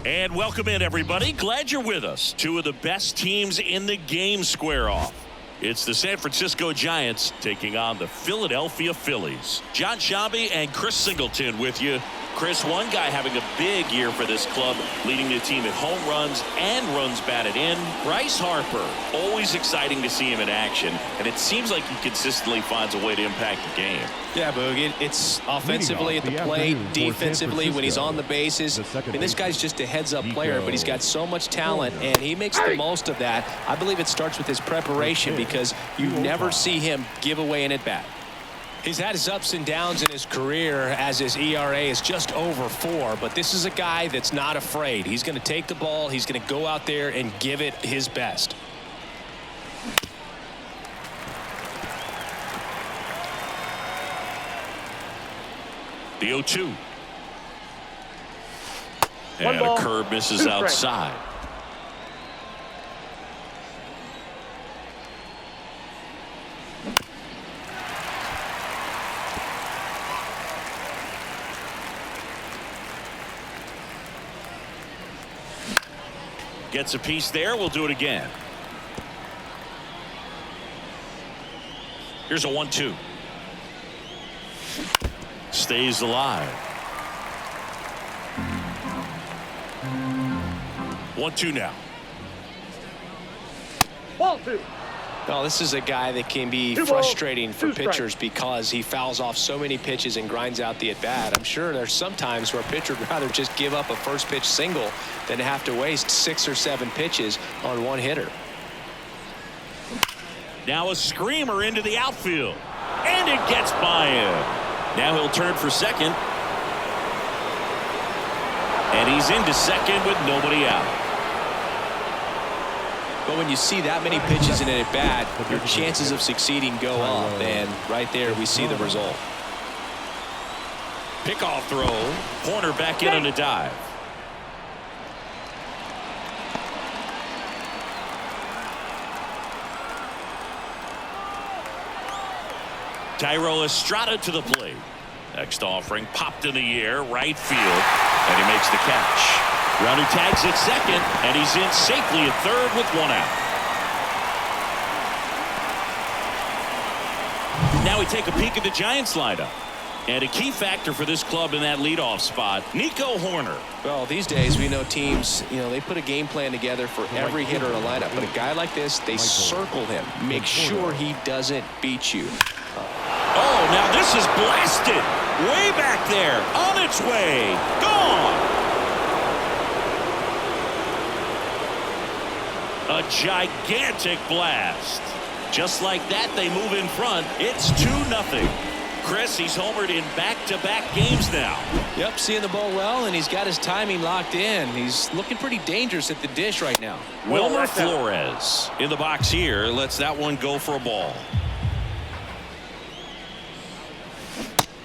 And welcome in, everybody. Glad you're with us. Two of the best teams in the game square off. It's the San Francisco Giants taking on the Philadelphia Phillies. John Shabby and Chris Singleton with you. Chris, one guy having a big year for this club, leading the team in home runs and runs batted in. Bryce Harper, always exciting to see him in action, and it seems like he consistently finds a way to impact the game. Yeah, Boog, it's offensively at the plate, defensively when he's on the bases. I mean, this guy's just a heads-up player, but he's got so much talent, and he makes the most of that. I believe it starts with his preparation because you never see him give away an at-bat. He's had his ups and downs in his career as his ERA is just over 4, but this is a guy that's not afraid. He's going to take the ball, he's going to go out there and give it his best. The 0-2. And a curve misses outside. Gets a piece there. We'll do it again. Here's a 1-2. Stays alive. 1-2 now. 1-2. Well, this is a guy that can be frustrating for pitchers because he fouls off so many pitches and grinds out the at-bat. I'm sure there's some times where a pitcher would rather just give up a first pitch single than have to waste 6 or 7 pitches on one hitter. Now a screamer into the outfield. And it gets by him. Now he'll turn for second. And he's into second with nobody out. But when you see that many pitches in an at-bat, your chances of succeeding go up, and right there we see the result. Pickoff throw. Corner back in on a dive. Thairo Estrada to the plate. Next offering popped in the air, right field, and he makes the catch. Runner tags at second, and he's in safely at third with 1 out. Now we take a peek at the Giants lineup. And a key factor for this club in that leadoff spot, Nico Hoerner. Well, these days we know teams, they put a game plan together for every hitter in a lineup. But a guy like this, they circle him. Make sure he doesn't beat you. Oh, now this is blasted. Way back there. On its way. Gone. A gigantic blast. Just like that, they move in front. It's 2-0. Chris, he's homered in back-to-back games now. Yep, seeing the ball well, and he's got his timing locked in. He's looking pretty dangerous at the dish right now. Wilmer Flores in the box here. Lets that one go for a ball.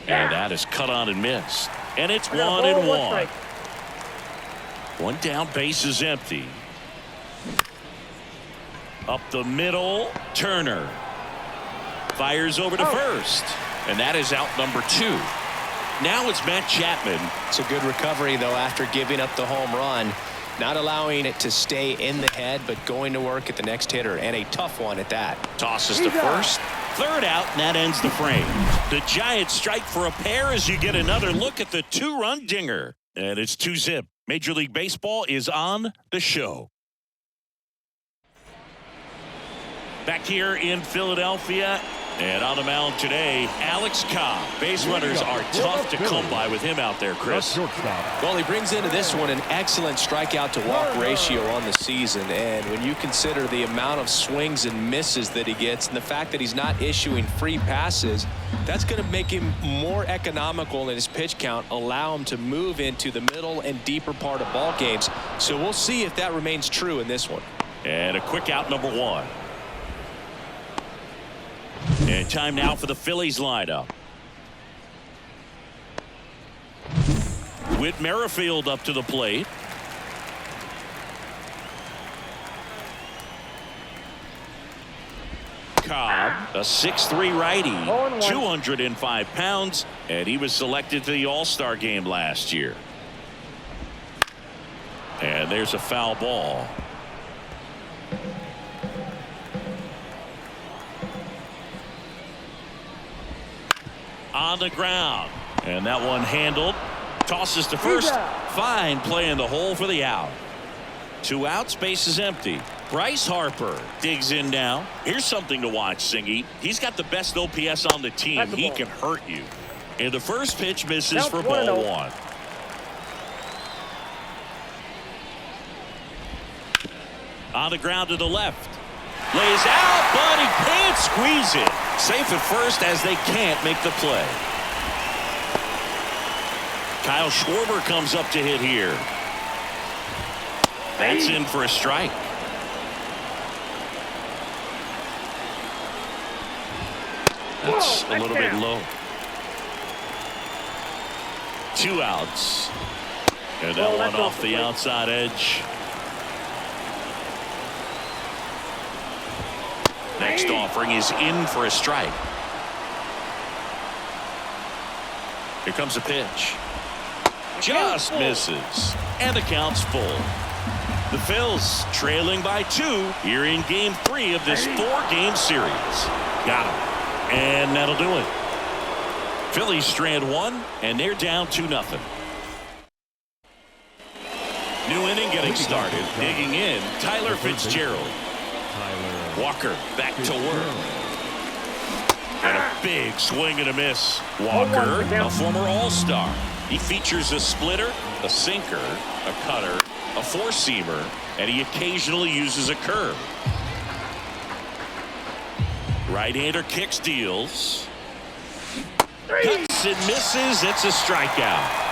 And that is cut on and missed. And it's 1-1. One down, base is empty. Up the middle, Turner fires over to first, and that is out number 2. Now it's Matt Chapman. It's a good recovery, though, after giving up the home run, not allowing it to stay in the head, but going to work at the next hitter, and a tough one at that. Tosses to first, third out, and that ends the frame. The Giants strike for a pair as you get another look at the 2-run dinger, and it's 2-zip. Major League Baseball is on the show. Back here in Philadelphia, and on the mound today, Alex Cobb. Base runners are tough to come by with him out there, Chris. Well, he brings into this one an excellent strikeout to walk ratio on the season, and when you consider the amount of swings and misses that he gets and the fact that he's not issuing free passes, that's going to make him more economical in his pitch count, allow him to move into the middle and deeper part of ball games. So we'll see if that remains true in this one. And a quick out, number 1. And time now for the Phillies lineup. Whit Merrifield up to the plate. Cobb, a 6'3" righty, 205 pounds, and he was selected to the All-Star game last year. And there's a foul ball. On the ground. And that one handled. Tosses to first. Fine play in the hole for the out. 2 outs, base is empty. Bryce Harper digs in now. Here's something to watch, Singy. He's got the best OPS on the team. He can hurt you. And the first pitch misses for ball 1. On the ground to the left. Lays out, but he can't squeeze it. Safe at first as they can't make the play. Kyle Schwarber comes up to hit here. That's in for a strike. That's a little bit low. 2 outs. And that one off the outside edge. Next offering is in for a strike. Here comes a pitch. Just misses. And the count's full. The Phils trailing by 2 here in game 3 of this 4-game series. Got him. And that'll do it. Phillies strand 1, and they're down 2-0. New inning getting started. Digging in, Tyler Fitzgerald. Walker back to work. And a big swing and a miss. Walker, a former All-Star. He features a splitter, a sinker, a cutter, a four-seamer, and he occasionally uses a curve. Right-hander kicks, deals. Cuts and misses. It's a strikeout.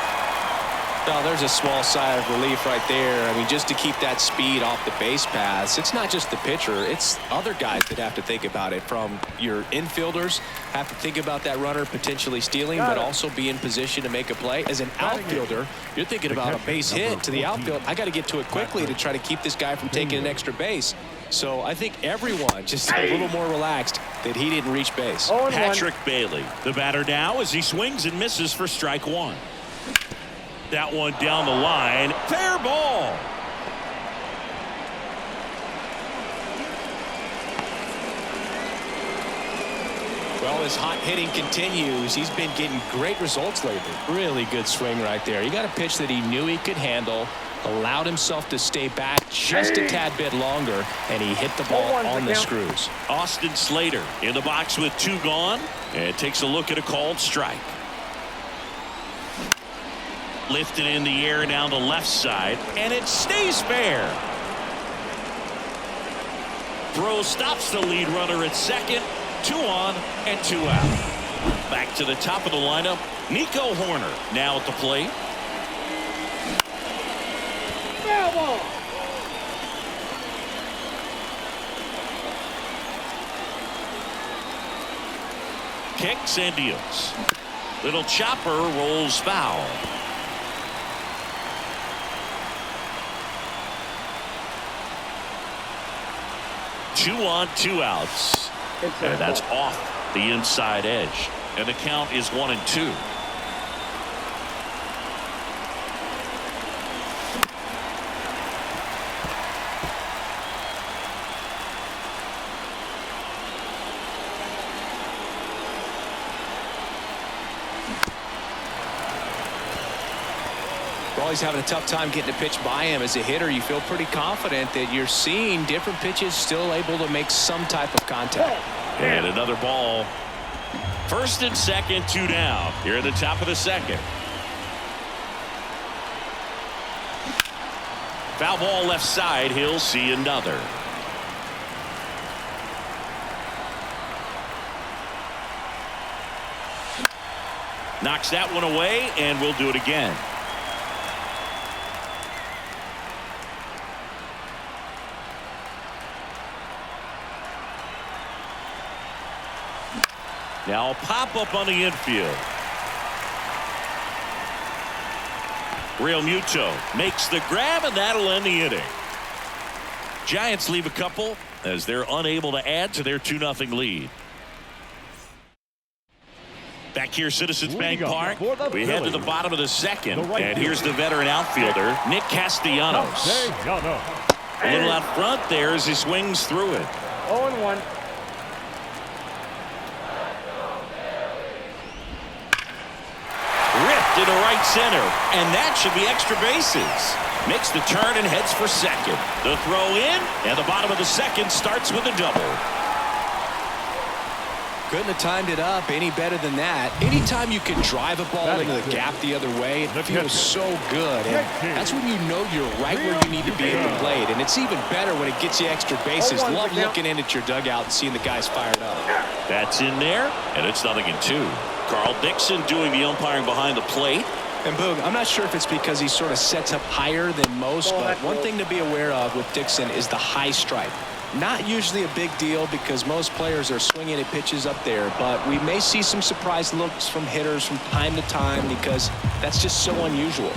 Well, there's a small sigh of relief right there. I mean, just to keep that speed off the base paths. It's not just the pitcher. It's other guys that have to think about it. From your infielders have to think about that runner potentially stealing, but also be in position to make a play. As an outfielder, you're thinking about a base hit to the outfield. I got to get to it quickly to try to keep this guy from taking an extra base. So I think everyone just a little more relaxed that he didn't reach base. Patrick Bailey, the batter now, as he swings and misses for strike 1. That one down the line. Fair ball. Well, his hot hitting continues. He's been getting great results lately. Really good swing right there. He got a pitch that he knew he could handle, allowed himself to stay back just a tad bit longer, and he hit the ball on the screws. Austin Slater in the box with 2 gone, and takes a look at a called strike. Lifted in the air down the left side, and it stays fair. Throw stops the lead runner at second. 2 on and 2 out. Back to the top of the lineup, Nico Horner now at the plate. Kicks and deals. Little chopper rolls foul. 2 on, 2 outs. And that's off the inside edge. And the count is 1-2. Well, he's having a tough time getting a pitch by him. As a hitter, you feel pretty confident that you're seeing different pitches still able to make some type of contact. And another ball. First and second, 2 down. Here at the top of the second. Foul ball left side. He'll see another. Knocks that one away, and we'll do it again. Now a pop-up on the infield. Real Muto makes the grab, and that'll end the inning. Giants leave a couple as they're unable to add to their 2-0 lead. Back here, Citizens Bank Park. We head to the bottom of the second. And here's the veteran outfielder, Nick Castellanos. A little out front there as he swings through it. 0-1. Ripped into right center. And that should be extra bases. Makes the turn and heads for second. The throw in, and the bottom of the second starts with a double. Couldn't have timed it up any better than that. Anytime you can drive a ball into the gap the other way, it feels so good. And that's when you know you're right where you need to be at the plate. And it's even better when it gets you extra bases. Love looking in at your dugout and seeing the guys fired up. That's in there, and it's 0-2. Carl Dixon doing the umpiring behind the plate. And Boog, I'm not sure if it's because he sort of sets up higher than most, but one thing to be aware of with Dixon is the high stripe. Not usually a big deal because most players are swinging at pitches up there, but we may see some surprise looks from hitters from time to time because that's just so unusual.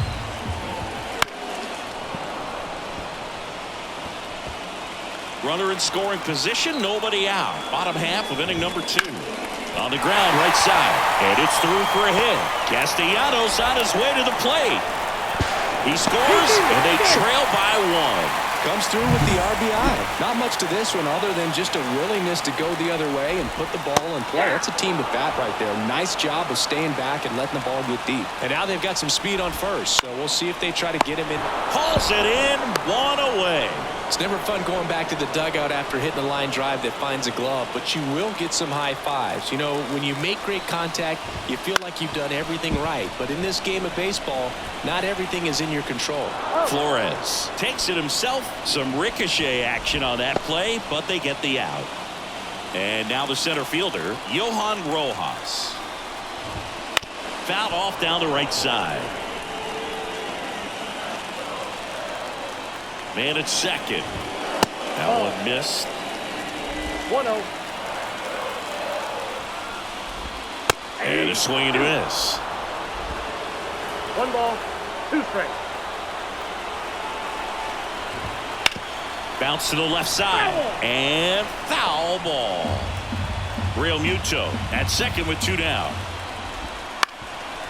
Runner in scoring position, nobody out. Bottom half of inning number 2. On the ground, right side, and it's through for a hit. Castellanos on his way to the plate. He scores, and they trail by 1. Comes through with the RBI. Not much to this one other than just a willingness to go the other way and put the ball in play. That's a team at bat right there. Nice job of staying back and letting the ball get deep. And now they've got some speed on first, so we'll see if they try to get him in. Hauls it in, 1 away. It's never fun going back to the dugout after hitting a line drive that finds a glove, but you will get some high fives. You know, when you make great contact, you feel like you've done everything right. But in this game of baseball, not everything is in your control. Flores takes it himself. Some ricochet action on that play, but they get the out. And now the center fielder, Johan Rojas. Fouled off down the right side. Man at second. That one missed. 1-0. And a swing and a miss. 1 ball, 2 strikes. Bounce to the left side. And foul ball. Real Muto at second with 2 down.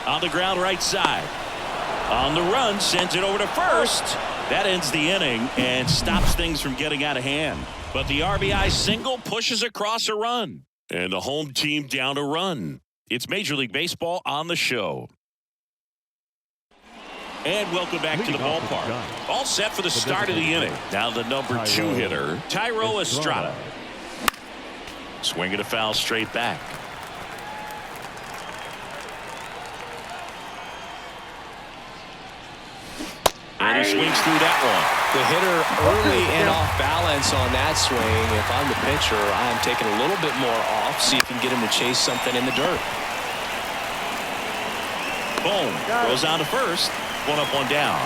On the ground right side. On the run, sends it over to first. That ends the inning and stops things from getting out of hand. But the RBI single pushes across a run. And the home team down a run. It's Major League Baseball on the show. And welcome back to the ballpark. All set for the start of the inning. Now the number 2 hitter, Thairo Estrada. Swinging a foul straight back. And he swings through that one. The hitter early and off balance on that swing. If I'm the pitcher, I'm taking a little bit more off, see if you can get him to chase something in the dirt. Boom. Goes on to first. 1 up, 1 down.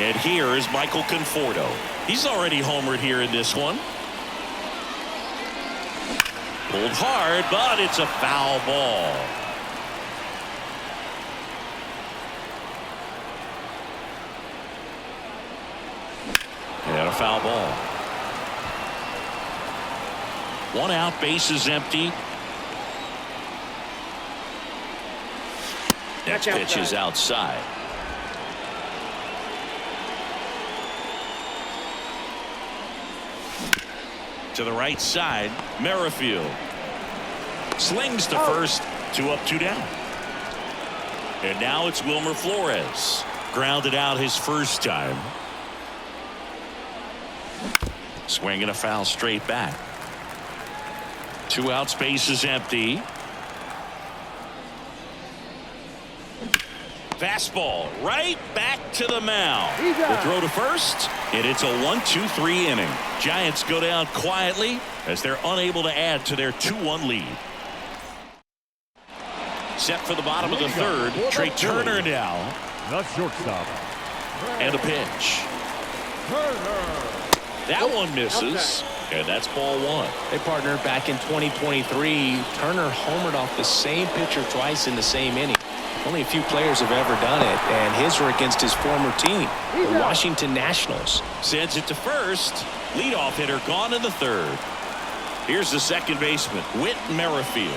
And here is Michael Conforto. He's already homered here in this one. Pulled hard, but it's a foul ball. And a foul ball. 1 out, bases empty. Next pitch is outside. To the right side, Merrifield. Slings to first, 2 up, 2 down. And now it's Wilmer Flores. Grounded out his first time. Swinging a foul straight back. 2 outs, bases empty. Fastball right back to the mound. The throw to first, and it's a 1-2-3 inning. Giants go down quietly as they're unable to add to their 2-1 lead. Set for the bottom of the third. Trey Turner now. The shortstop. And a pitch. That one misses, and that's ball 1. Hey, partner, back in 2023, Turner homered off the same pitcher twice in the same inning. Only a few players have ever done it, and his were against his former team, the Washington Nationals. Sends it to first. Leadoff hitter gone in the third. Here's the second baseman, Whit Merrifield.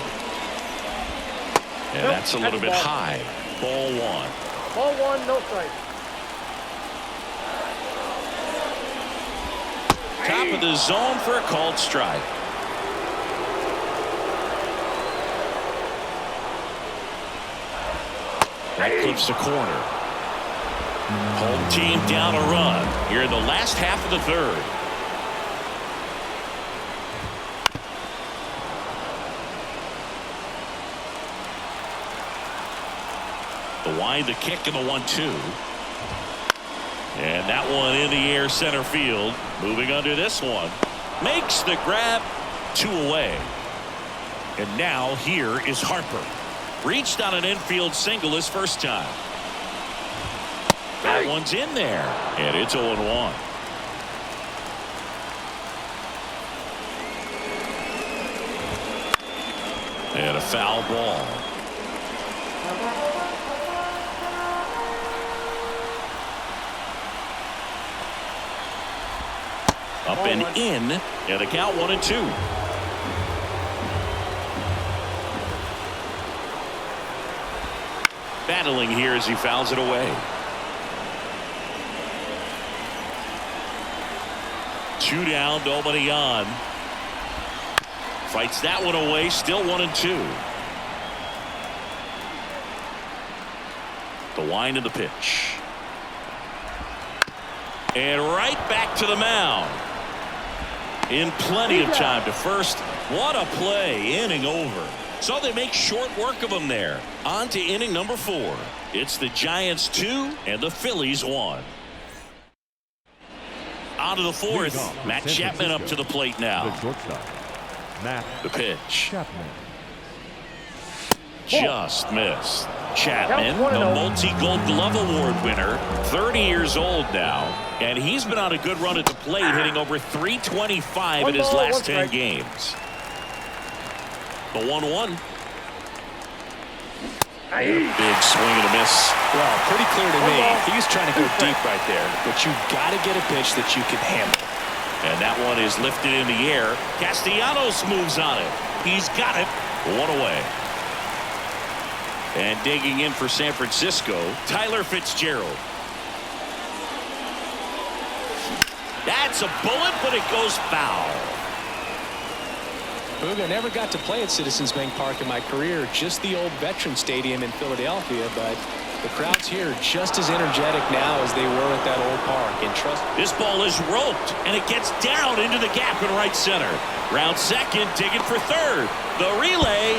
And that's a little bit high. Ball one. Ball one, no strike. Top of the zone for a called strike. That clips the corner. Home team down a run here in the last half of the third. The wind, the kick, and the 1-2. And that one in the air center field. Moving under this one. Makes the grab. 2 away. And now here is Harper. Reached on an infield single his first time. That one's in there. And it's 0-1. And a foul ball. Up and in, and a count 1-2. Battling here as he fouls it away. 2 down, nobody on. Fights that one away, still 1-2. The wind of the pitch. And right back to the mound. In plenty of time to first. What a play. Inning over. So they make short work of him there. On to inning number 4. It's the Giants 2 and the Phillies 1. On to the 4th. Matt Chapman up to the plate now. The pitch. Just missed. Chapman, the multi-gold glove award winner, 30 years old now, and he's been on a good run at the plate, hitting over .325 in his last 10 games. The 1-1. Big swing and a miss. Well, pretty clear to me. He's trying to go deep right there, but you've got to get a pitch that you can handle. And that one is lifted in the air. Castellanos moves on it. He's got it. 1 away. And digging in for San Francisco, Tyler Fitzgerald. That's a bullet, but it goes foul. Booga, never got to play at Citizens Bank Park in my career, just the old Veterans Stadium in Philadelphia, but the crowds here are just as energetic now as they were at that old park. And trust, this ball is roped, and it gets down into the gap in right center. Round second, digging for third. The relay,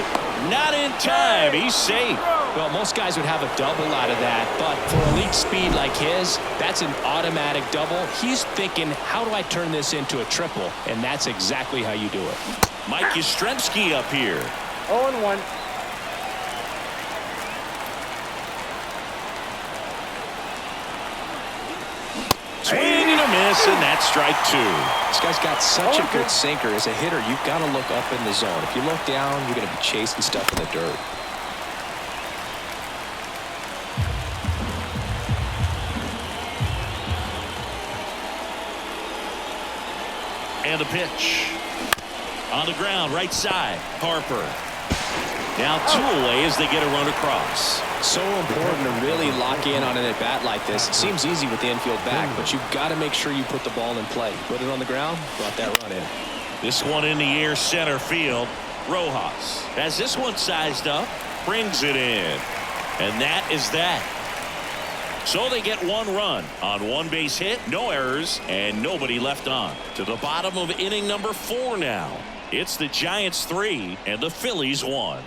not in time. He's safe. Well, most guys would have a double out of that, but for elite speed like his, that's an automatic double. He's thinking, how do I turn this into a triple? And that's exactly how you do it. Mike Yastrzemski up here. 0-1. Swing and a miss, and that's strike 2. This guy's got such a good sinker. As a hitter, you've got to look up in the zone. If you look down, you're going to be chasing stuff in the dirt. And the pitch. On the ground, right side. Harper. Now 2 away as they get a run across. So important to really lock in on an at-bat like this. It seems easy with the infield back, but you've got to make sure you put the ball in play. Put it on the ground, brought that run in. This one in the air center field. Rojas has this one sized up, brings it in. And that is that. So they get 1 run on 1 base hit, no errors, and nobody left on. To the bottom of inning number 4 now. It's the Giants 3 and the Phillies 1.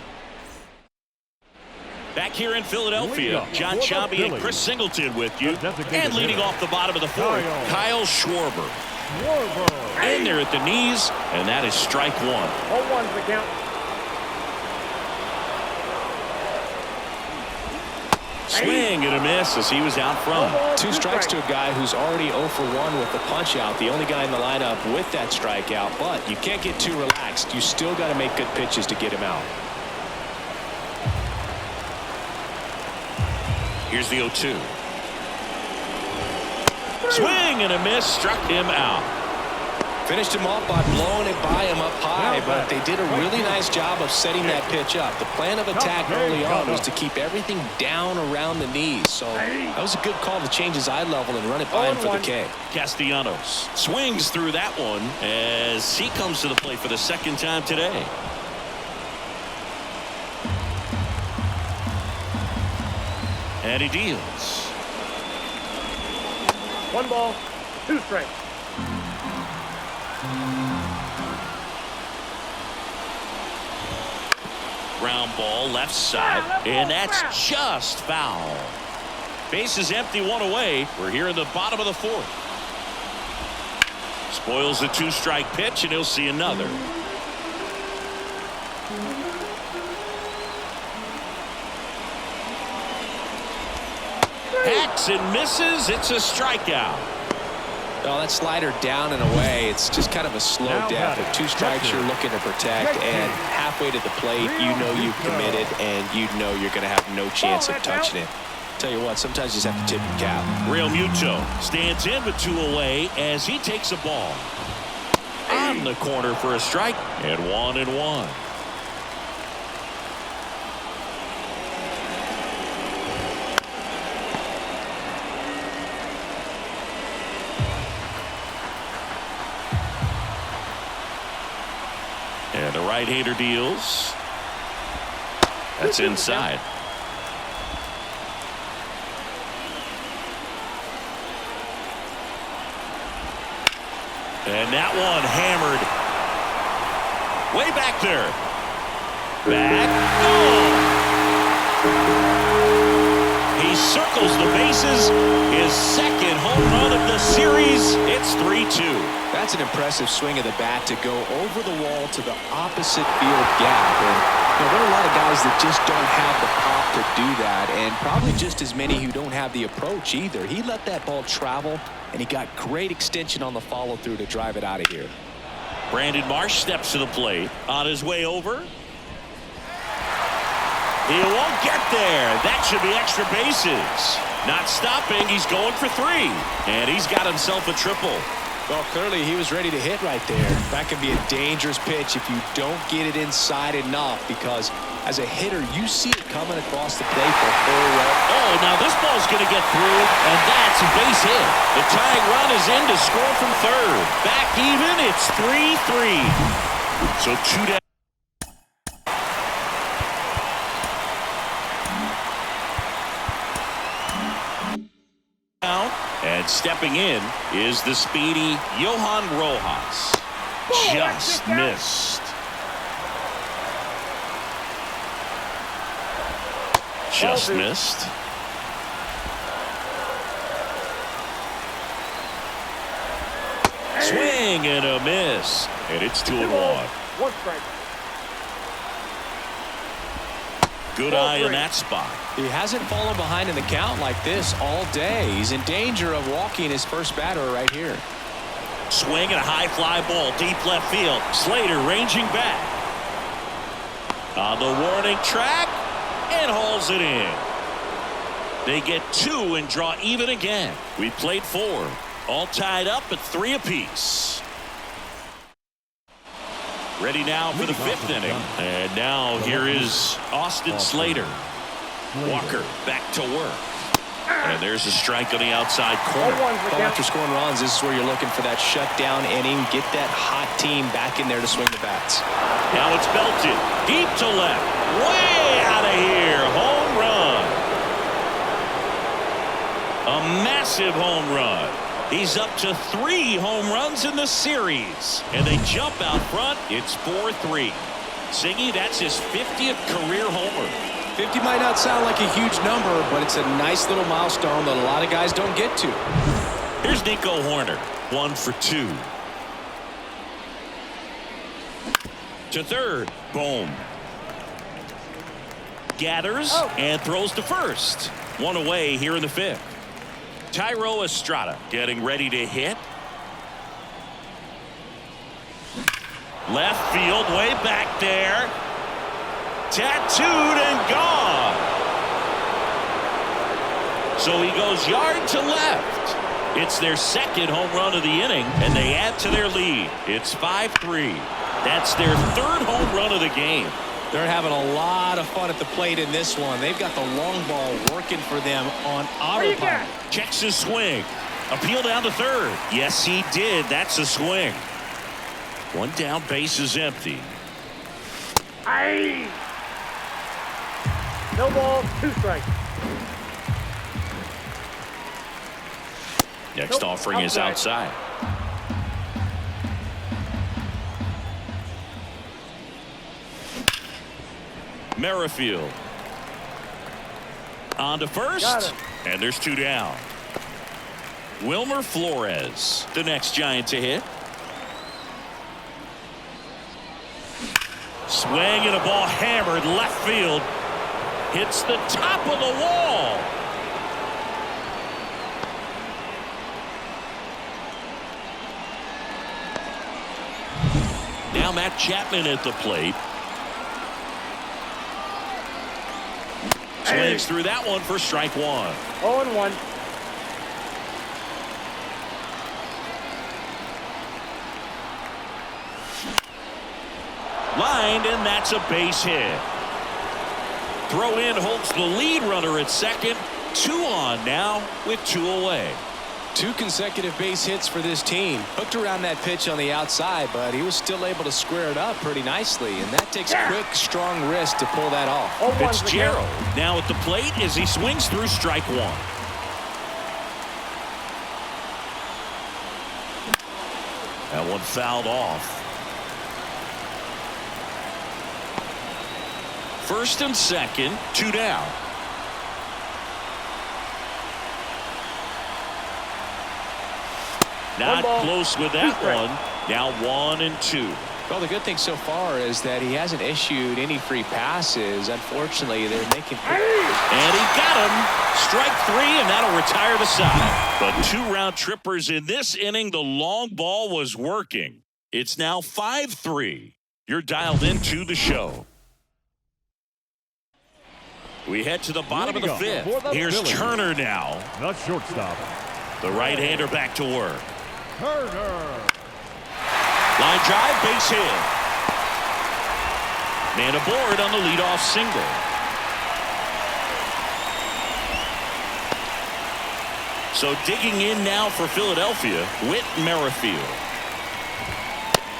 Back here in Philadelphia, John Sciambi and Chris Singleton with you. And leading off the bottom of the 4th, Kyle Schwarber. In there at the knees, and that is strike 1. 0-1's the count. Swing and a miss as he was out front. 2 strikes to a guy who's already 0 for 1 with the punch out. The only guy in the lineup with that strikeout, but you can't get too relaxed. You still got to make good pitches to get him out. Here's the 0-2. Swing and a miss, struck him out. Finished him off by blowing it by him up high, but they did a really nice job of setting that pitch up. The plan of attack early on was to keep everything down around the knees. So that was a good call to change his eye level and run it by him for the K. Castellanos swings through that one as he comes to the plate for the second time today. And he deals. 1 ball, 2 strikes. Ground ball left side, and that's just foul. Base is empty, 1 away. We're here in the bottom of the 4th. Spoils the 2-strike pitch, and he'll see another. Hacks and misses. It's a strikeout. Well, that slider down and away, it's just kind of a slow death. With 2 strikes, you're looking to protect, and halfway to the plate, you know you've committed, and you know you're going to have no chance of touching it. Tell you what, sometimes you just have to tip your cap. Real Muto stands in with 2 away as he takes a ball on the corner for a strike, and 1-1. And the right-hander deals. That's inside. And that one hammered way back there. Back. Oh! He circles the bases. His second home run of the series. It's 3-2. That's an impressive swing of the bat to go over the wall to the opposite field gap. And there are a lot of guys that just don't have the pop to do that, and probably just as many who don't have the approach either. He let that ball travel, and he got great extension on the follow-through to drive it out of here. Brandon Marsh steps to the plate on his way over. He won't get there. That should be extra bases. Not stopping. He's going for 3. And he's got himself a triple. Well, clearly he was ready to hit right there. That can be a dangerous pitch if you don't get it inside enough, because as a hitter, you see it coming across the plate the whole way. Oh, now this ball's going to get through, and that's a base hit. The tying run is in to score from third. Back even, it's 3-3. So 2 down. And stepping in is the speedy Johan Rojas. Just missed. Just missed. Swing and a miss. And it's 2-1. 1 strike. Good eye in that spot. He hasn't fallen behind in the count like this all day. He's in danger of walking his first batter right here. Swing and a high fly ball deep left field. Slater ranging back on the warning track and hauls it in. They get 2 and draw even again. We played 4, all tied up at 3 apiece. Ready now for the 5th inning. And now here is Austin Slater. Walker back to work. And there's a strike on the outside corner. Well, after scoring runs, this is where you're looking for that shutdown inning. Get that hot team back in there to swing the bats. Now it's belted deep to left. Way out of here. Home run. A massive home run. He's up to 3 home runs in the series. And they jump out front. It's 4-3. Siggy, that's his 50th career homer. 50 might not sound like a huge number, but it's a nice little milestone that a lot of guys don't get to. Here's Nico Horner. 1 for 2. To third. Boom. Gathers and throws to first. 1 away here in the 5th. Thairo Estrada getting ready to hit. Left field, way back there. Tattooed and gone. So he goes yard to left. It's their second home run of the inning, and they add to their lead. It's 5-3. That's their third home run of the game. They're having a lot of fun at the plate in this one. They've got the long ball working for them on autopilot. Checks his swing. Appeal down to third. Yes, he did. That's a swing. One down, base is empty. Aye. No ball, 2 strikes. Next offering is outside. Merrifield on to first, and there's 2 down. Wilmer Flores, the next Giant to hit. Swing and a ball hammered left field. Hits the top of the wall. Now Matt Chapman at the plate. Swings through that one for strike 1. 0-1. Lined, and that's a base hit. Throw in holds the lead runner at second. 2 on now with 2 away. 2 consecutive base hits for this team. Hooked around that pitch on the outside, but he was still able to square it up pretty nicely, and that takes quick, strong wrist to pull that off. Fitzgerald now at the plate as he swings through strike 1. That one fouled off. First and second, 2 down. Not close with that one. Now 1-2. Well, the good thing so far is that he hasn't issued any free passes. Unfortunately, they're making. And he got him. Strike 3, and that'll retire the side. But 2 round trippers in this inning. The long ball was working. It's now 5-3. You're dialed into the show. We head to the bottom of the 5th. Here's Turner now. The shortstop. The right-hander back to work. Turner. Line drive, base hit. Man aboard on the leadoff single. So digging in now for Philadelphia, Whit Merrifield.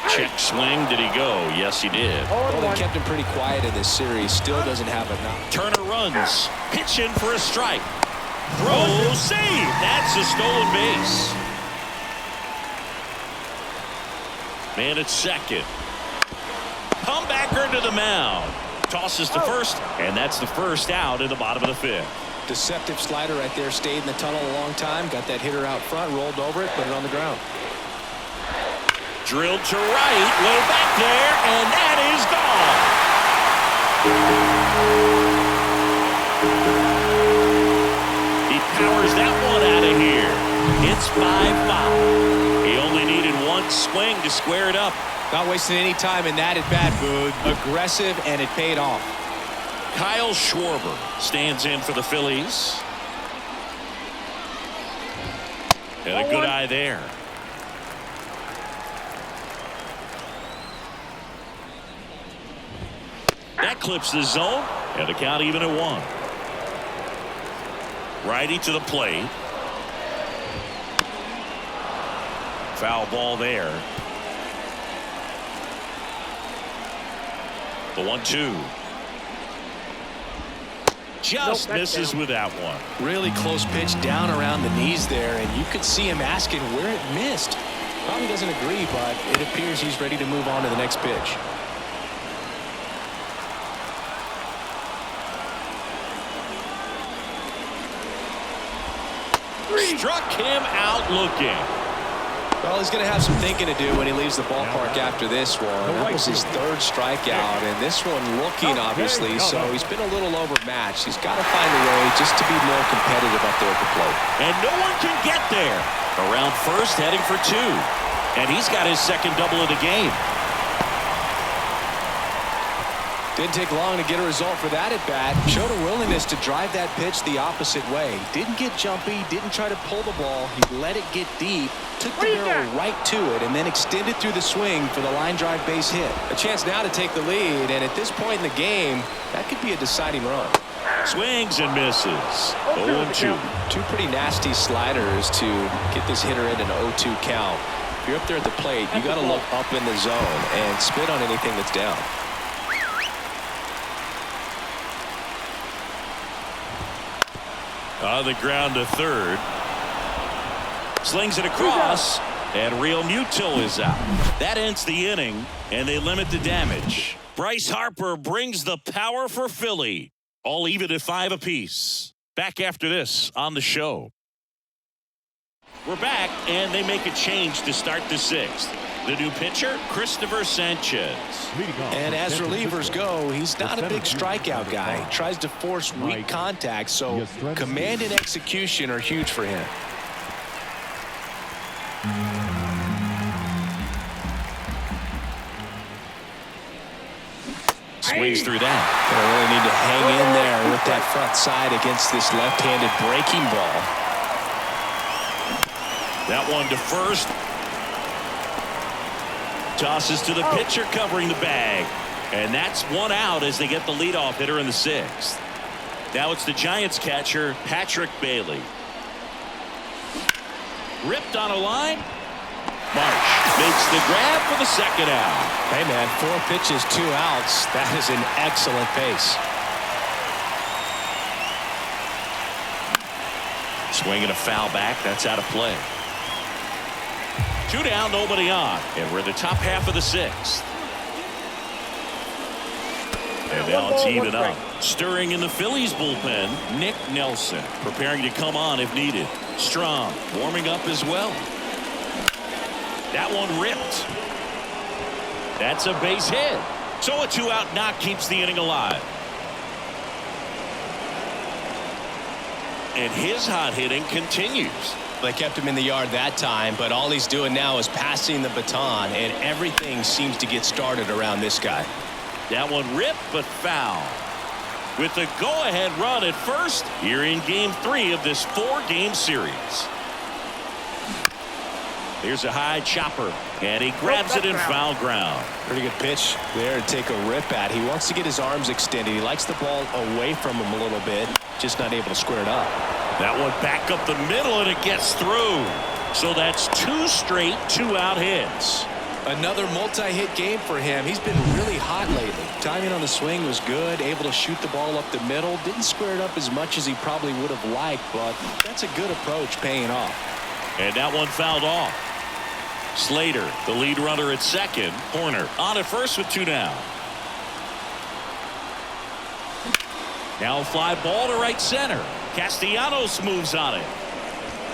Check swing. Did he go? Yes, he did. Well, they kept him pretty quiet in this series. Still doesn't have enough. Turner runs. Pitch in for a strike. Throw, save. That's a stolen base. Man at second. Comebacker to the mound. Tosses to first, and that's the first out in the bottom of the 5th. Deceptive slider right there. Stayed in the tunnel a long time. Got that hitter out front. Rolled over it. Put it on the ground. Drilled to right. Way back there, and that is gone. He powers that one out of here. It's 5-5. He only needed 1 swing to square it up. Not wasting any time in that at bat, Boog. Aggressive, and it paid off. Kyle Schwarber stands in for the Phillies. And a good eye there. That clips the zone, and the count even at 1. Righty to the plate. Foul ball there. The 1-2. Just misses with that one. Really close pitch down around the knees there, and you could see him asking where it missed. Probably doesn't agree, but it appears he's ready to move on to the next pitch. Struck him out looking. Well, he's going to have some thinking to do when he leaves the ballpark after this one. That was his 3rd strikeout, and this one looking, obviously, so he's been a little overmatched. He's got to find a way just to be more competitive up there at the plate. And no one can get there. Around first, heading for 2. And he's got his 2nd double of the game. Didn't take long to get a result for that at bat. Showed a willingness to drive that pitch the opposite way. Didn't get jumpy, didn't try to pull the ball. He let it get deep, took the barrel right to it, and then extended through the swing for the line drive base hit. A chance now to take the lead, and at this point in the game, that could be a deciding run. Swings and misses. 0-2. Two pretty nasty sliders to get this hitter in an 0-2 count. If you're up there at the plate, you got to look up in the zone and spit on anything that's down. On the ground to third. Slings it across, and Real Muto is out. That ends the inning, and they limit the damage. Bryce Harper brings the power for Philly. All even at 5 apiece. Back after this on the show. We're back, and they make a change to start the 6th. The new pitcher, Christopher Sanchez. And as relievers go, he's not a big strikeout guy. He tries to force weak contact, so command and execution are huge for him. Swings through that. They really need to hang in there with that front side against this left-handed breaking ball. That one to first. Tosses to the pitcher covering the bag. And that's one out as they get the leadoff hitter in the 6th. Now it's the Giants catcher, Patrick Bailey. Ripped on a line. Marsh makes the grab for the 2nd out. Hey, man, 4 pitches, 2 outs. That is an excellent pace. Swinging a foul back. That's out of play. 2 down, nobody on. And we're in the top half of the 6th. And now it's even up. Stirring in the Phillies bullpen, Nick Nelson. Preparing to come on if needed. Strong warming up as well. That one ripped. That's a base hit. So a 2-out knock keeps the inning alive. And his hot hitting continues. They kept him in the yard that time, but all he's doing now is passing the baton, and everything seems to get started around this guy. That one ripped but foul. With the go-ahead run at first here in game 3 of this 4-game series. Here's a high chopper, and he grabs it in foul ground. Pretty good pitch there to take a rip at. He wants to get his arms extended. He likes the ball away from him a little bit, just not able to square it up. That one back up the middle, and it gets through. So that's 2 straight 2-out hits. Another multi-hit game for him. He's been really hot lately. Timing on the swing was good, able to shoot the ball up the middle. Didn't square it up as much as he probably would have liked, but that's a good approach paying off. And that one fouled off. Slater, the lead runner at 2nd. Horner on at first with 2 down. Now a fly ball to right center. Castellanos moves on it.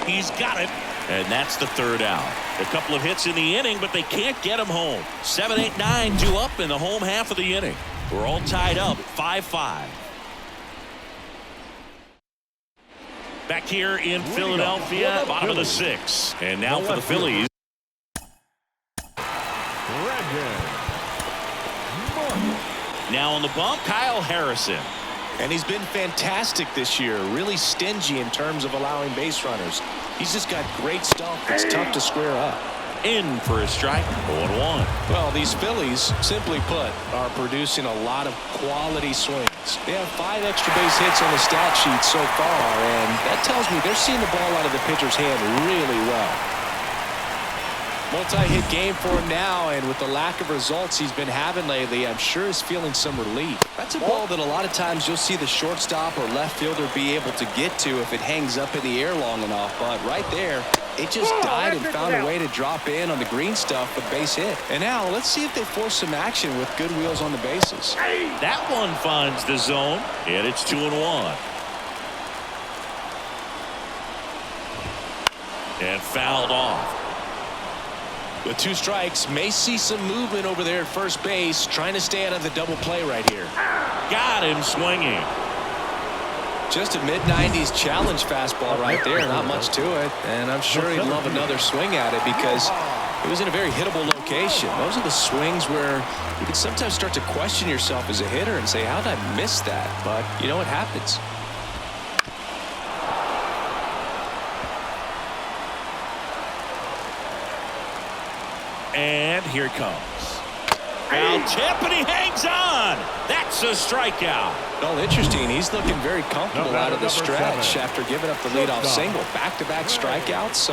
He's got it. And that's the 3rd out. A couple of hits in the inning, but they can't get him home. 7, 8, 9, 2 up in the home half of the inning. We're all tied up 5-5. Back here in Philadelphia, bottom of the 6th. And now for the Phillies. Now on the bump, Kyle Harrison. And he's been fantastic this year. Really stingy in terms of allowing base runners. He's just got great stuff. It's tough to square up. In for a strike. 0-1. Well, these Phillies, simply put, are producing a lot of quality swings. They have 5 extra base hits on the stat sheet so far, and that tells me they're seeing the ball out of the pitcher's hand really well. Multi-hit game for him now, and with the lack of results he's been having lately, I'm sure he's feeling some relief. That's a ball that a lot of times you'll see the shortstop or left fielder be able to get to if it hangs up in the air long enough, but right there, it just died and found a way to drop in on the green stuff with base hit. And now let's see if they force some action with good wheels on the bases. That one finds the zone, and it's 2-1. And fouled off. With 2 strikes, may see some movement over there at first base, trying to stay out of the double play right here. Got him swinging. Just a mid-90s challenge fastball right there. Not much to it, and I'm sure he'd love another swing at it because it was in a very hittable location. location. Those are the swings where you can sometimes start to question yourself as a hitter and say, how did I miss that? But you know what happens. And here it comes. Foul tip, and he hangs on. That's a strikeout. Well, interesting. He's looking very comfortable out of the stretch after giving up the leadoff single. Back-to-back strikeouts, so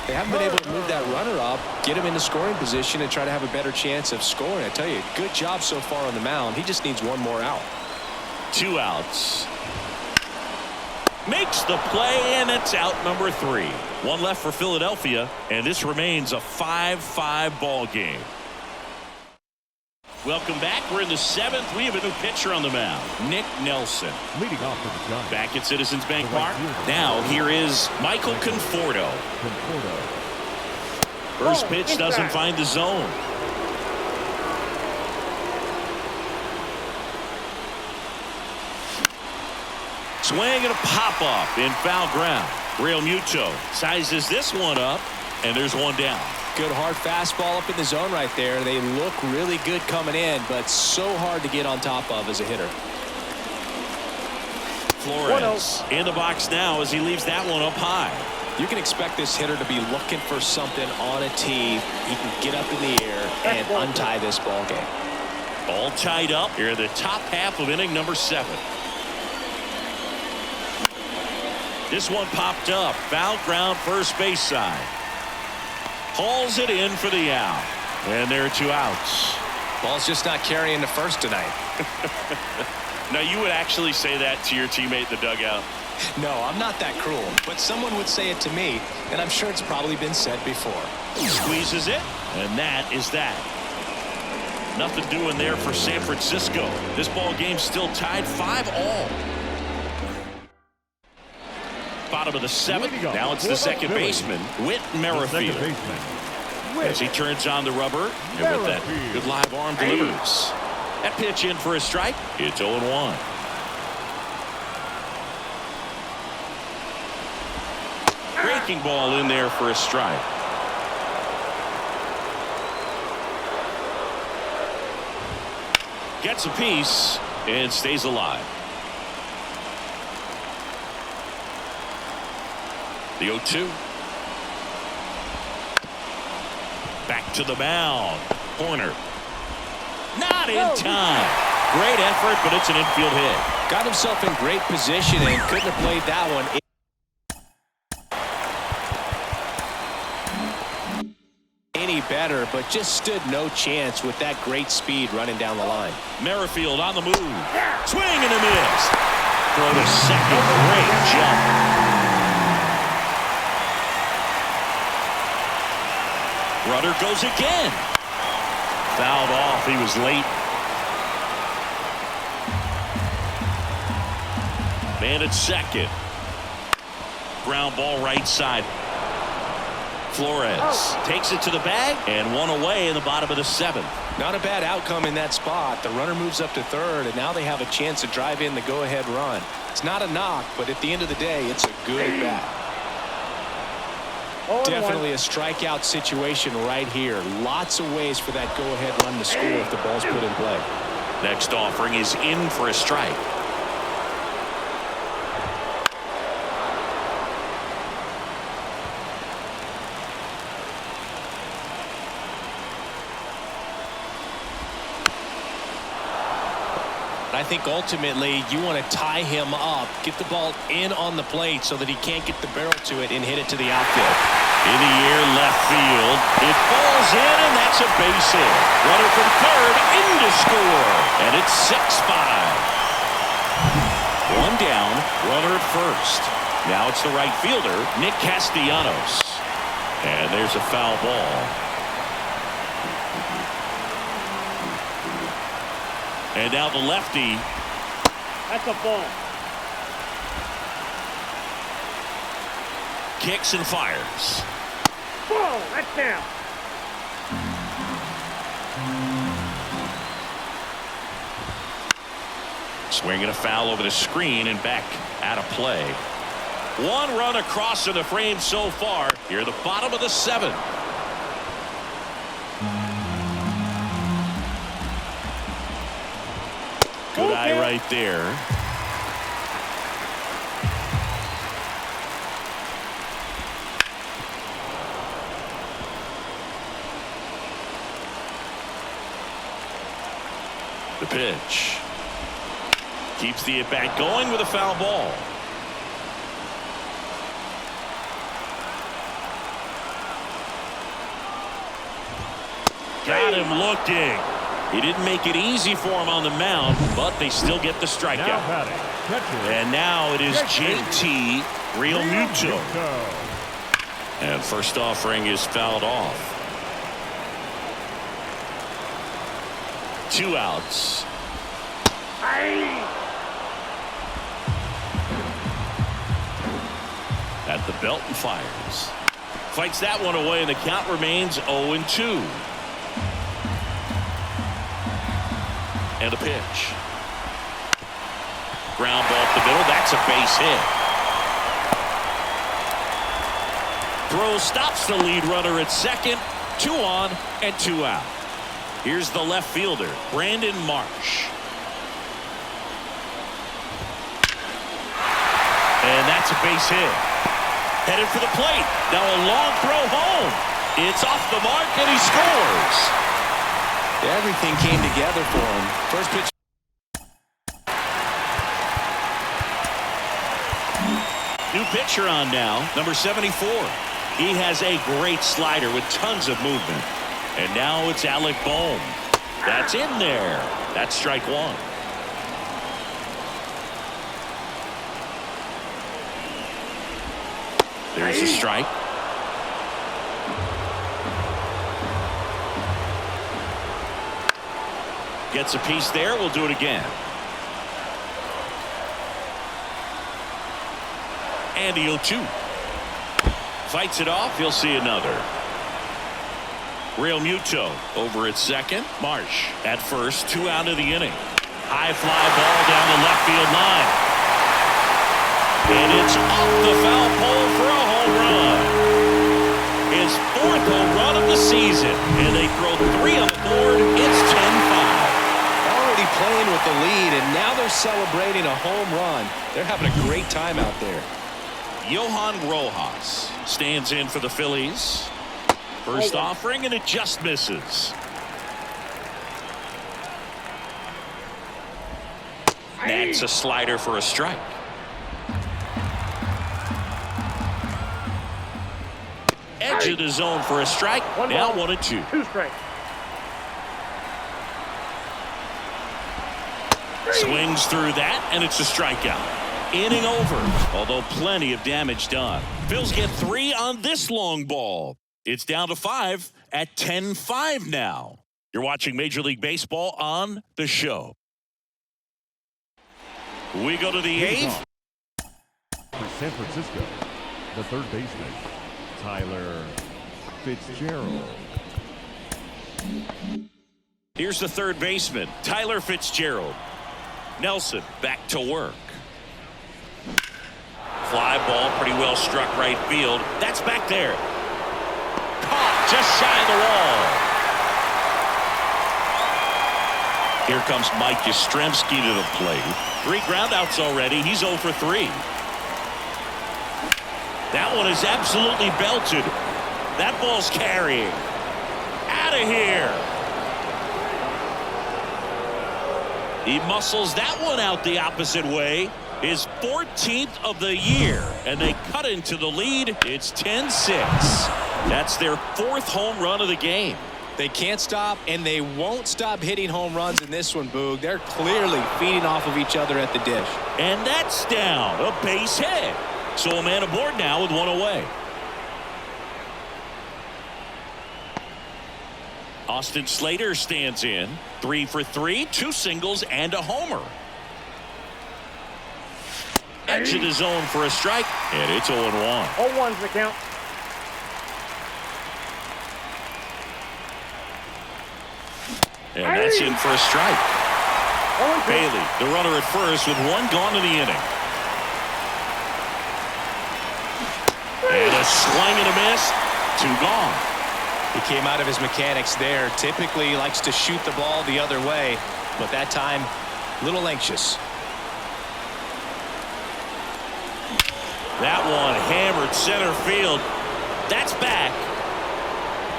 they haven't been able to move that runner up, get him into scoring position, and try to have a better chance of scoring. I tell you, good job so far on the mound. He just needs one more out. 2 outs. Makes the play, and it's out number 3. 1 left for Philadelphia, and this remains a 5-5 ball game. Welcome back. We're in the 7th. We have a new pitcher on the mound, Nick Nelson. Leading off for the Giants. Back at Citizens Bank Park. Now here is Michael Conforto. First pitch doesn't find the zone. Swing and a pop-up in foul ground. Real Muto sizes this one up, and there's one down. Good hard fastball up in the zone right there. They look really good coming in, but so hard to get on top of as a hitter. Flores in the box now as he leaves that one up high. You can expect this hitter to be looking for something on a tee. He can get up in the air and untie this ball game. All tied up here in the top half of inning number 7. This one popped up. Foul ground first base side. Hauls it in for the out. And there are 2 outs. Ball's just not carrying the first tonight. Now, you would actually say that to your teammate in the dugout? No, I'm not that cruel. But someone would say it to me, and I'm sure it's probably been said before. Squeezes it, and that is that. Nothing doing there for San Francisco. This ball game's still tied 5-all. Bottom of the 7th. Now it's the second baseman, Whit Merrifield. As he turns on the rubber, and with that good live arm delivers. That pitch in for a strike. It's 0-1. Breaking ball in there for a strike. Gets a piece and stays alive. The 0-2. Back to the mound. Corner. Not in time. Great effort, but it's an infield hit. Got himself in great position and couldn't have played that one any better, but just stood no chance with that great speed running down the line. Merrifield on the move. Swing and a miss. Throw to second. Great jump. Runner goes again. Fouled off. He was late. Man at second. Ground ball right side. Flores takes it to the bag and one away in the bottom of the 7th. Not a bad outcome in that spot. The runner moves up to third, and now they have a chance to drive in the go-ahead run. It's not a knock, but at the end of the day, it's a good at bat. Definitely a strikeout situation right here. Lots of ways for that go-ahead run to score if the ball's put in play. Next offering is in for a strike. I think ultimately you want to tie him up, get the ball in on the plate so that he can't get the barrel to it and hit it to the outfield. In the air, left field. It falls in, and that's a base hit. Runner from third in to score, and it's 6-5. One down, runner at first. Now it's the right fielder, Nick Castellanos. And there's a foul ball. And now the lefty. That's a ball. Kicks and fires. Ball. That's down. Swinging a foul over the screen and back out of play. One run across to the frame so far. Here at the bottom of the 7th. Good eye right there. The pitch. Keeps the at-bat going with a foul ball. Got him looking. He didn't make it easy for him on the mound, but they still get the strikeout. And now it is JT Realmuto. And first offering is fouled off. 2 outs. At the belt and fires. Fights that one away, and the count remains 0-2. And a pitch. Ground ball up the middle. That's a base hit. Throw stops the lead runner at second. 2 on and 2 out. Here's the left fielder, Brandon Marsh. And that's a base hit. Headed for the plate. Now a long throw home. It's off the mark, and he scores. Everything came together for him. First pitch. New pitcher on now, number 74. He has a great slider with tons of movement. And now it's Alec Bohm. That's in there. That's strike 1. There's a strike. Gets a piece there. We'll do it again. And the 0-2. Fights it off. He'll see another. Realmuto over at second. Marsh at first. 2 out of the inning. High fly ball down the left field line. And it's off the foul pole for a home run. His 4th home run of the season. And they throw 3 on the board. It's 10-5. Already playing with the lead, and now they're celebrating a home run. They're having a great time out there. Johan Rojas stands in for the Phillies. First offering, and it just misses. That's a slider for a strike. Edge of the zone for a strike. Now 1-2. 2 strikes. Swings through that, and it's a strikeout. Inning over, although plenty of damage done. Phils get 3 on this long ball. It's down to 5 at 10-5 now. You're watching Major League Baseball on the show. We go to the 8th. For San Francisco, the third baseman, Tyler Fitzgerald. Here's the third baseman, Tyler Fitzgerald. Nelson back to work. Fly ball pretty well struck right field. That's back there. Caught just shy of the wall. Here comes Mike Yastrzemski to the plate. 3 groundouts already. He's 0 for 3. That one is absolutely belted. That ball's carrying. Out of here. He muscles that one out the opposite way. His 14th of the year, and they cut into the lead. It's 10-6. That's their 4th home run of the game. They can't stop, and they won't stop hitting home runs in this one, Boog. They're clearly feeding off of each other at the dish. And that's down. A base hit. So a man aboard now with 1 away. Austin Slater stands in. 3 for 3, 2 singles, and a homer. Edge of the zone for a strike, and it's 0-1. 0-1's the count. And that's in for a strike. Bailey, the runner at first, with 1 gone in the inning. And a swing and a miss. 2 gone. He came out of his mechanics there. Typically likes to shoot the ball the other way, but that time A little anxious. That one hammered center field. That's back.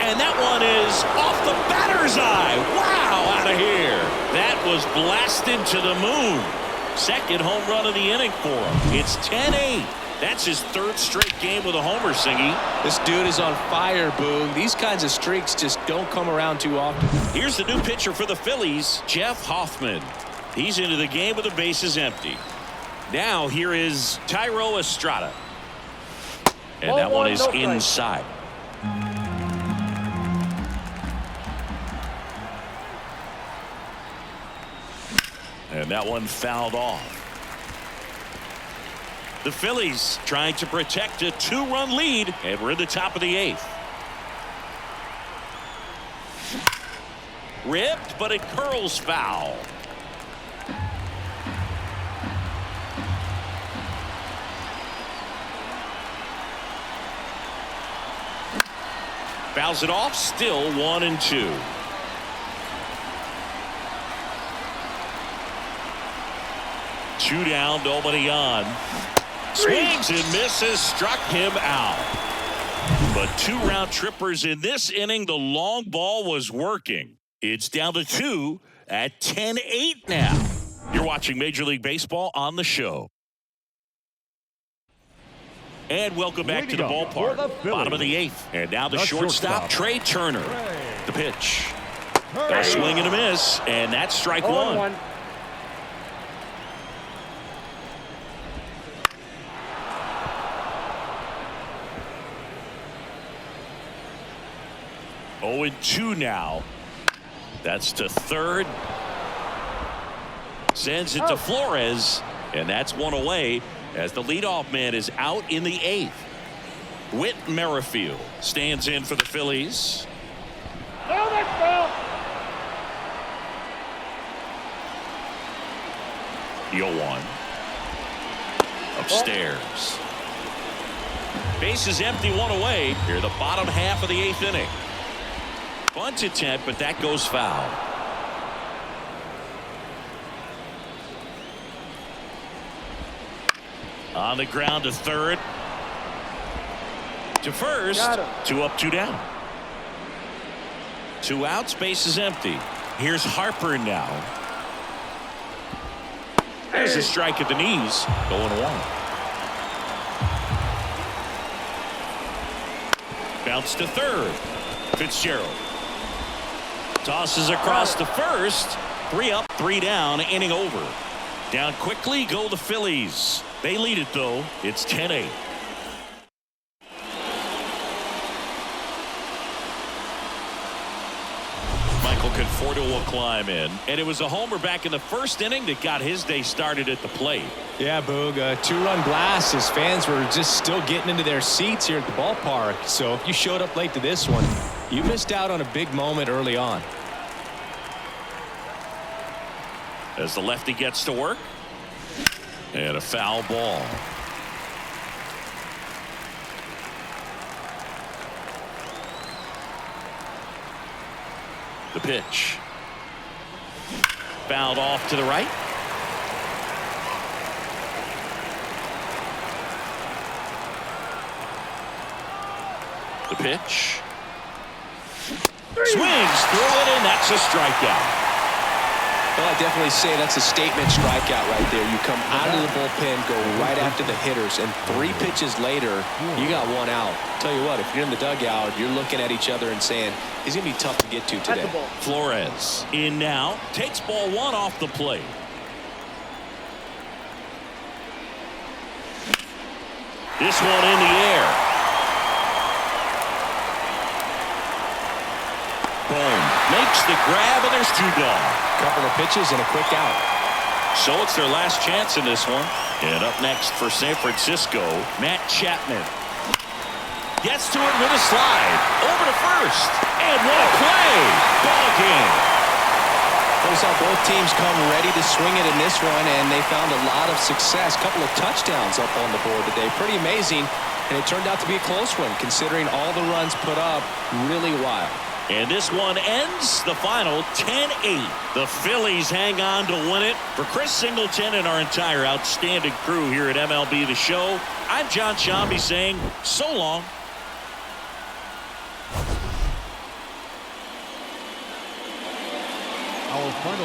And that one is off the batter's eye. Wow, out of here. That was blasted to the moon. Second home run of the inning for him. It's 10-8. That's his third straight game with a homer, Singy. This dude is on fire, Boog. These kinds of streaks just don't come around too often. Here's the new pitcher for the Phillies, Jeff Hoffman. He's into the game with the bases empty. Now here is Tyro Estrada. And that one is inside. And that one fouled off. The Phillies trying to protect a 2-run lead, and we're in the top of the 8th. Ripped, but it curls foul. Fouls it off, still 1-2. Two down, nobody on. Swings and misses, struck him out. But 2 round trippers in this inning. The long ball was working. It's down to 2 at 10-8 now. You're watching Major League Baseball on the show. And welcome back to the ballpark. Bottom of the 8th. And now the shortstop, Trey Turner. The pitch. A swing and a miss. And that's strike 1. 0-2 now. That's to third. Sends it to Flores. And that's one away as the leadoff man is out in the 8th. Whit Merrifield stands in for the Phillies. Oh, that's foul. The 0-1. Upstairs. Base is empty, one away. Here the bottom half of the 8th inning. Bunt attempt, but that goes foul. On the ground to third. To first. 2 up, 2 down. 2 outs, base is empty. Here's Harper now. There's a strike at the knees. Going 1. Bounce to third. Fitzgerald. Tosses across to first. 3 up, 3 down, inning over. Down quickly go the Phillies. They lead it though. It's 10-8. Michael Conforto will climb in, and it was a homer back in the first inning that got his day started at the plate. Yeah, Boog, a 2-run blast. His fans were just still getting into their seats here at the ballpark. So if you showed up late to this one, you missed out on a big moment early on. As the lefty gets to work. And a foul ball. The pitch. Fouled off to the right. The pitch. Swings through it, and that's a strikeout. Well, I definitely say that's a statement strikeout right there. You come out of the bullpen, go right after the hitters, and 3 pitches later, you got 1 out. Tell you what, if you're in the dugout, you're looking at each other and saying, he's going to be tough to get to today. Flores in now, takes ball 1 off the plate. This one in the air. Boom. Makes the grab, and there's 2 gone. Couple of pitches and a quick out. So it's their last chance in this one. And up next for San Francisco, Matt Chapman. Gets to it with a slide. Over to first. And what a play. Ball game. We saw both teams come ready to swing it in this one, and they found a lot of success. Couple of touchdowns up on the board today. Pretty amazing. And it turned out to be a close one, considering all the runs put up. Really wild. And this one ends the final 10-8. The Phillies hang on to win it. For Chris Singleton and our entire outstanding crew here at MLB The Show, I'm John Shambi saying so long. Our final